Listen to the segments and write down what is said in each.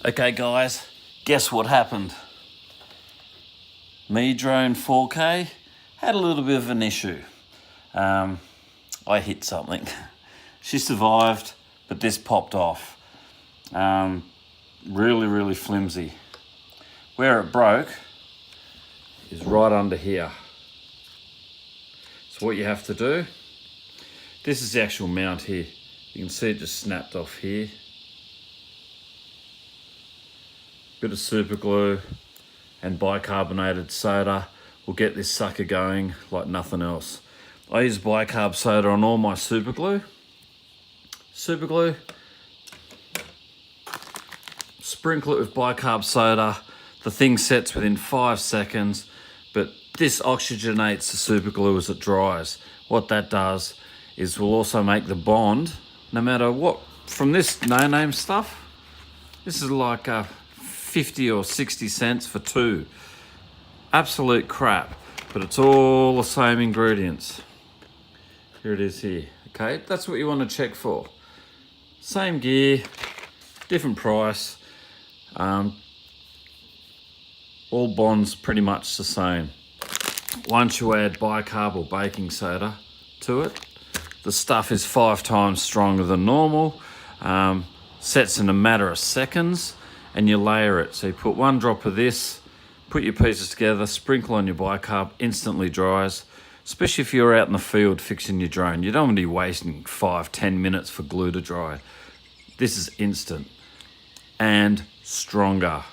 Okay guys, guess what happened? Me Drone 4K had a little bit of an issue. I hit something. She survived, but this popped off. Really flimsy. Where it broke is right under here. So what you have to do, this is the actual mount here. You can see it just snapped off here. Bit of super glue and bicarbonated soda will get this sucker going like nothing else. I use bicarb soda on all my super glue. Sprinkle it with bicarb soda. The thing sets within 5 seconds, but this oxygenates the super glue as it dries. What that does is will also make the bond, no matter what, from this no-name stuff, this is like 50 or 60 cents for 2. Absolute crap, but it's all the same ingredients. Here it is here, okay? That's what you want to check for. Same gear, different price. All bonds pretty much the same. Once you add bicarb or baking soda to it, the stuff is 5 times stronger than normal, sets in a matter of seconds, and you layer it. So you put 1 drop of this, put your pieces together, sprinkle on your bicarb, instantly dries. Especially if you're out in the field fixing your drone. You don't want to be wasting 5-10 minutes for glue to dry. This is instant and stronger.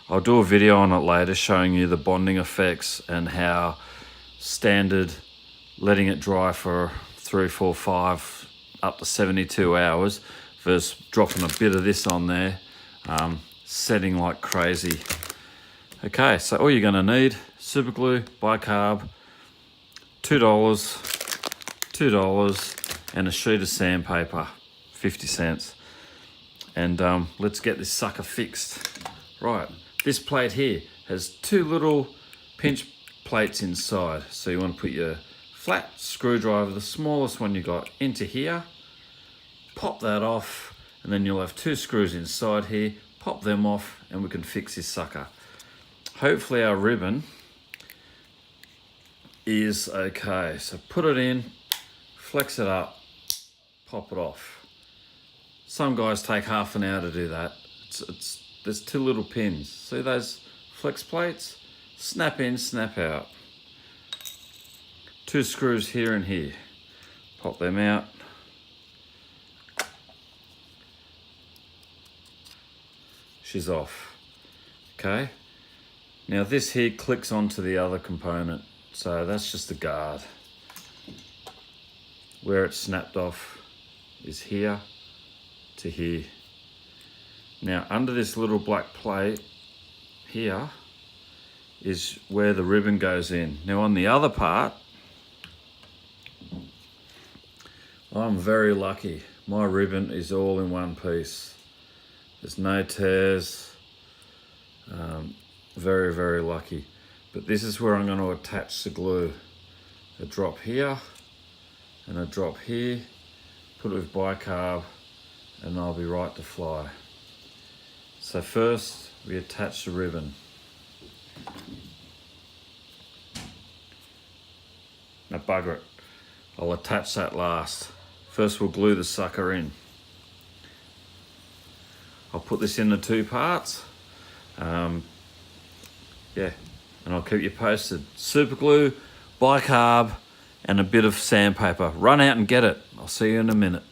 I'll do a video on it later showing you the bonding effects and how standard letting it dry for 3, 4, 5 up to 72 hours versus dropping a bit of this on there, setting like crazy. Okay, so all you're gonna need, super glue, bicarb, $2, and a sheet of sandpaper, 50 cents. And let's get this sucker fixed. Right, this plate here has 2 little pinch plates inside. So you want to put your flat screwdriver, the smallest one you got, into here, pop that off, and then you'll have 2 screws inside here, pop them off, and we can fix this sucker. Hopefully our ribbon is okay. So put it in, flex it up, pop it off. Some guys take half an hour to do that. There's 2 little pins. See those flex plates? Snap in, snap out. 2 screws here and here. Pop them out. She's off. Okay. Now this here clicks onto the other component. So that's just the guard. Where it snapped off is here to here. Now under this little black plate here is where the ribbon goes in. Now on the other part, I'm very lucky. My ribbon is all in one piece. There's no tears. Very lucky. But this is where I'm going to attach the glue. A drop here and a drop here. Put it with bicarb and I'll be right to fly. So first we attach the ribbon. Now bugger it. I'll attach that last. First we'll glue the sucker in. I'll put this into 2 parts. Yeah, and I'll keep you posted. Super glue, bicarb, and a bit of sandpaper. Run out and get it. I'll see you in a minute.